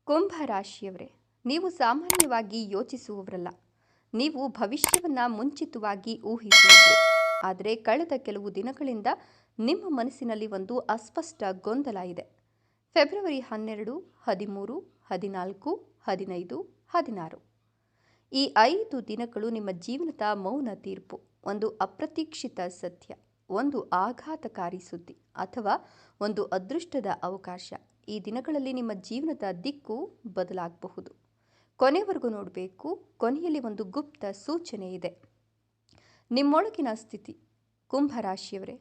ಕುಂಭ ರಾಶಿಯವರೇ, ನೀವು ಸಾಮಾನ್ಯವಾಗಿ ಯೋಚಿಸುವವರಲ್ಲ. ನೀವು ಭವಿಷ್ಯವನ್ನು ಮುಂಚಿತವಾಗಿ ಊಹಿಸುವವರು. ಆದರೆ ಕಳೆದ ಕೆಲವು ದಿನಗಳಿಂದ ನಿಮ್ಮ ಮನಸ್ಸಿನಲ್ಲಿ ಒಂದು ಅಸ್ಪಷ್ಟ ಗೊಂದಲ ಇದೆ. ಫೆಬ್ರವರಿ 12, 13, 14, 15, 16 ಈ 5 ದಿನಗಳು ನಿಮ್ಮ ಜೀವನದ ಮೌನ ತೀರ್ಪು, ಒಂದು ಅಪ್ರತೀಕ್ಷಿತ ಸತ್ಯ, ಒಂದು ಆಘಾತಕಾರಿ ಸುದ್ದಿ ಅಥವಾ ಒಂದು ಅದೃಷ್ಟದ ಅವಕಾಶ. ಈ ದಿನಗಳಲ್ಲಿ ನಿಮ್ಮ ಜೀವನದ ದಿಕ್ಕು ಬದಲಾಗಬಹುದು. ಕೊನೆವರೆಗೂ ನೋಡಬೇಕು. ಕೊನೆಯಲ್ಲಿ ಒಂದು ಗುಪ್ತ ಸೂಚನೆ ಇದೆ. ನಿಮ್ಮೊಳಗಿನ ಸ್ಥಿತಿ. ಕುಂಭರಾಶಿಯವರೇ,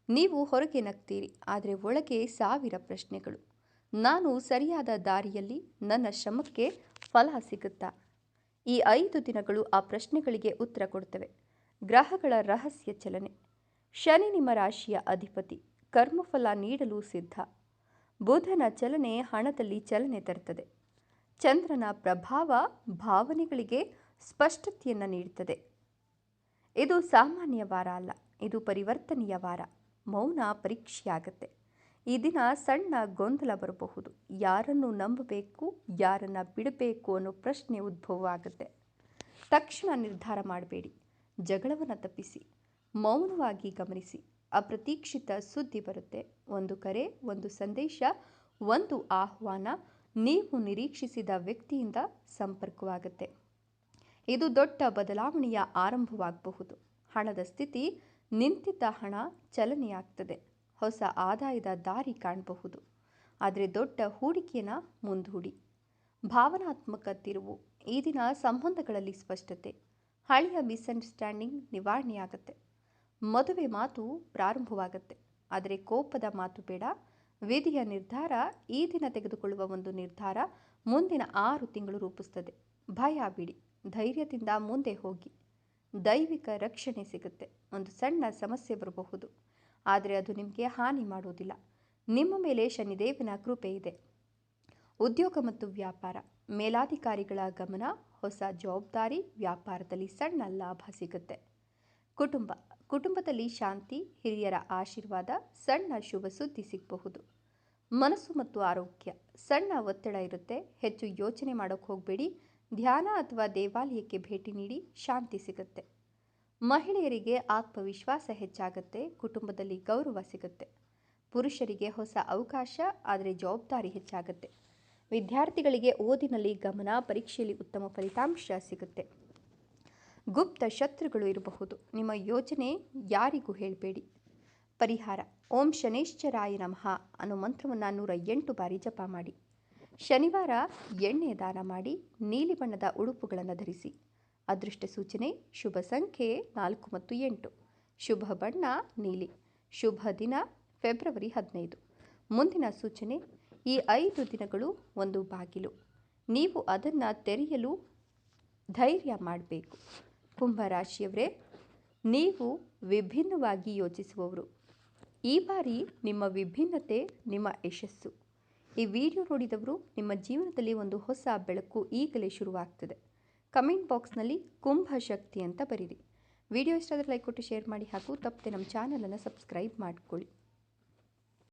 ನೀವು ಹೊರಗೆ ನಗ್ತೀರಿ, ಆದರೆ ಒಳಗೆ ಸಾವಿರ ಪ್ರಶ್ನೆಗಳು. ನಾನು ಸರಿಯಾದ ದಾರಿಯಲ್ಲಿ? ನನ್ನ ಶ್ರಮಕ್ಕೆ ಫಲ ಸಿಗುತ್ತಾ? ಈ 5 ದಿನಗಳು ಆ ಪ್ರಶ್ನೆಗಳಿಗೆ ಉತ್ತರ ಕೊಡ್ತವೆ. ಗ್ರಹಗಳ ರಹಸ್ಯ ಚಲನೆ. ಶನಿ ನಿಮ್ಮ ರಾಶಿಯ ಅಧಿಪತಿ, ಕರ್ಮಫಲ ನೀಡಲು ಸಿದ್ಧ. ಬುಧನ ಚಲನೆ ಹಣದಲ್ಲಿ ಚಲನೆ ತರುತ್ತದೆ. ಚಂದ್ರನ ಪ್ರಭಾವ ಭಾವನೆಗಳಿಗೆ ಸ್ಪಷ್ಟತೆಯನ್ನು ನೀಡುತ್ತದೆ. ಇದು ಸಾಮಾನ್ಯ ವಾರ ಅಲ್ಲ, ಇದು ಪರಿವರ್ತನೆಯ ವಾರ. ಮೌನ ಪರೀಕ್ಷೆಯಾಗತ್ತೆ. ಈ ದಿನ ಸಣ್ಣ ಗೊಂದಲ ಬರಬಹುದು. ಯಾರನ್ನು ನಂಬಬೇಕು, ಯಾರನ್ನ ಬಿಡಬೇಕು ಅನ್ನೋ ಪ್ರಶ್ನೆ ಉದ್ಭವವಾಗುತ್ತೆ. ತಕ್ಷಣ ನಿರ್ಧಾರ ಮಾಡಬೇಡಿ. ಜಗಳವನ್ನು ತಪ್ಪಿಸಿ. ಮೌನವಾಗಿ ಗಮನಿಸಿ. ಅಪ್ರತೀಕ್ಷಿತ ಸುದ್ದಿ ಬರುತ್ತೆ. ಒಂದು ಕರೆ, ಒಂದು ಸಂದೇಶ, ಒಂದು ಆಹ್ವಾನ, ನೀವು ನಿರೀಕ್ಷಿಸಿದ ವ್ಯಕ್ತಿಯಿಂದ ಸಂಪರ್ಕವಾಗುತ್ತೆ. ಇದು ದೊಡ್ಡ ಬದಲಾವಣೆಯ ಆರಂಭವಾಗಬಹುದು. ಹಣದ ಸ್ಥಿತಿ. ನಿಂತಿದ್ದ ಹಣ ಚಲನೆಯಾಗ್ತದೆ. ಹೊಸ ಆದಾಯದ ದಾರಿ ಕಾಣಬಹುದು. ಆದರೆ ದೊಡ್ಡ ಹೂಡಿಕೆಯನ್ನು ಮುಂದೂಡಿ. ಭಾವನಾತ್ಮಕ ತಿರುವು. ಈ ದಿನ ಸಂಬಂಧಗಳಲ್ಲಿ ಸ್ಪಷ್ಟತೆ. ಹಳೆಯ ಮಿಸ್ಅಂಡರ್ಸ್ಟ್ಯಾಂಡಿಂಗ್ ನಿವಾರಣೆಯಾಗುತ್ತೆ. ಮದುವೆ ಮಾತು ಪ್ರಾರಂಭವಾಗುತ್ತೆ. ಆದರೆ ಕೋಪದ ಮಾತು ಬೇಡ. ವಿಧಿಯ ನಿರ್ಧಾರ. ಈ ದಿನ ತೆಗೆದುಕೊಳ್ಳುವ ಒಂದು ನಿರ್ಧಾರ ಮುಂದಿನ 6 ತಿಂಗಳು ರೂಪಿಸ್ತದೆ. ಭಯ ಬಿಡಿ. ಧೈರ್ಯದಿಂದ ಮುಂದೆ ಹೋಗಿ. ದೈವಿಕ ರಕ್ಷಣೆ ಸಿಗುತ್ತೆ. ಒಂದು ಸಣ್ಣ ಸಮಸ್ಯೆ ಬರಬಹುದು, ಆದರೆ ಅದು ನಿಮಗೆ ಹಾನಿ ಮಾಡುವುದಿಲ್ಲ. ನಿಮ್ಮ ಮೇಲೆ ಶನಿದೇವನ ಕೃಪೆ ಇದೆ. ಉದ್ಯೋಗ ಮತ್ತು ವ್ಯಾಪಾರ. ಮೇಲಾಧಿಕಾರಿಗಳ ಗಮನ. ಹೊಸ ಜವಾಬ್ದಾರಿ. ವ್ಯಾಪಾರದಲ್ಲಿ ಸಣ್ಣ ಲಾಭ ಸಿಗುತ್ತೆ. ಕುಟುಂಬದಲ್ಲಿ ಶಾಂತಿ. ಹಿರಿಯರ ಆಶೀರ್ವಾದ. ಸಣ್ಣ ಶುಭ ಸುದ್ದಿ ಸಿಗಬಹುದು. ಮನಸ್ಸು ಮತ್ತು ಆರೋಗ್ಯ. ಸಣ್ಣ ಒತ್ತಡ ಇರುತ್ತೆ. ಹೆಚ್ಚು ಯೋಚನೆ ಮಾಡೋಕ್ಕೆ ಹೋಗಬೇಡಿ. ಧ್ಯಾನ ಅಥವಾ ದೇವಾಲಯಕ್ಕೆ ಭೇಟಿ ನೀಡಿ. ಶಾಂತಿ ಸಿಗುತ್ತೆ. ಮಹಿಳೆಯರಿಗೆ ಆತ್ಮವಿಶ್ವಾಸ ಹೆಚ್ಚಾಗುತ್ತೆ. ಕುಟುಂಬದಲ್ಲಿ ಗೌರವ ಸಿಗುತ್ತೆ. ಪುರುಷರಿಗೆ ಹೊಸ ಅವಕಾಶ, ಆದರೆ ಜವಾಬ್ದಾರಿ ಹೆಚ್ಚಾಗುತ್ತೆ. ವಿದ್ಯಾರ್ಥಿಗಳಿಗೆ ಓದಿನಲ್ಲಿ ಗಮನ. ಪರೀಕ್ಷೆಯಲ್ಲಿ ಉತ್ತಮ ಫಲಿತಾಂಶ ಸಿಗುತ್ತೆ. ಗುಪ್ತ ಶತ್ರುಗಳು ಇರಬಹುದು. ನಿಮ್ಮ ಯೋಚನೆ ಯಾರಿಗೂ ಹೇಳಬೇಡಿ. ಪರಿಹಾರ. ಓಂ ಶನೇಶ್ಚರಾಯ ನಮಃ ಅನ್ನೋ ಮಂತ್ರವನ್ನು 108 ಬಾರಿ ಜಪ ಮಾಡಿ. ಶನಿವಾರ ಎಣ್ಣೆ ದಾನ ಮಾಡಿ. ನೀಲಿ ಬಣ್ಣದ ಉಡುಪುಗಳನ್ನು ಧರಿಸಿ. ಅದೃಷ್ಟ ಸೂಚನೆ. ಶುಭ ಸಂಖ್ಯೆ 4 ಮತ್ತು 8. ಶುಭ ಬಣ್ಣ ನೀಲಿ. ಶುಭ ದಿನ ಫೆಬ್ರವರಿ 15. ಮುಂದಿನ ಸೂಚನೆ. ಈ 5 ದಿನಗಳು ಒಂದು ಬಾಗಿಲು. ನೀವು ಅದನ್ನು ತೆರೆಯಲು ಧೈರ್ಯ ಮಾಡಬೇಕು. ಕುಂಭರಾಶಿಯವರೇ, ನೀವು ವಿಭಿನ್ನವಾಗಿ ಯೋಚಿಸುವವರು. ಈ ಬಾರಿ ನಿಮ್ಮ ವಿಭಿನ್ನತೆ ನಿಮ್ಮ ಯಶಸ್ಸು. ಈ ವಿಡಿಯೋ ನೋಡಿದವರು ನಿಮ್ಮ ಜೀವನದಲ್ಲಿ ಒಂದು ಹೊಸ ಬೆಳಕು ಈಗಲೇ ಶುರುವಾಗ್ತದೆ. ಕಮೆಂಟ್ ಬಾಕ್ಸ್ನಲ್ಲಿ ಕುಂಭ ಶಕ್ತಿ ಅಂತ ಬರೀರಿ. ವಿಡಿಯೋ ಇಷ್ಟ ಆದರೆ ಲೈಕ್ ಕೊಟ್ಟು ಶೇರ್ ಮಾಡಿ ಹಾಗೂ ತಪ್ಪದೆ ನಮ್ಮ ಚಾನಲನ್ನು ಸಬ್ಸ್ಕ್ರೈಬ್ ಮಾಡಿಕೊಳ್ಳಿ.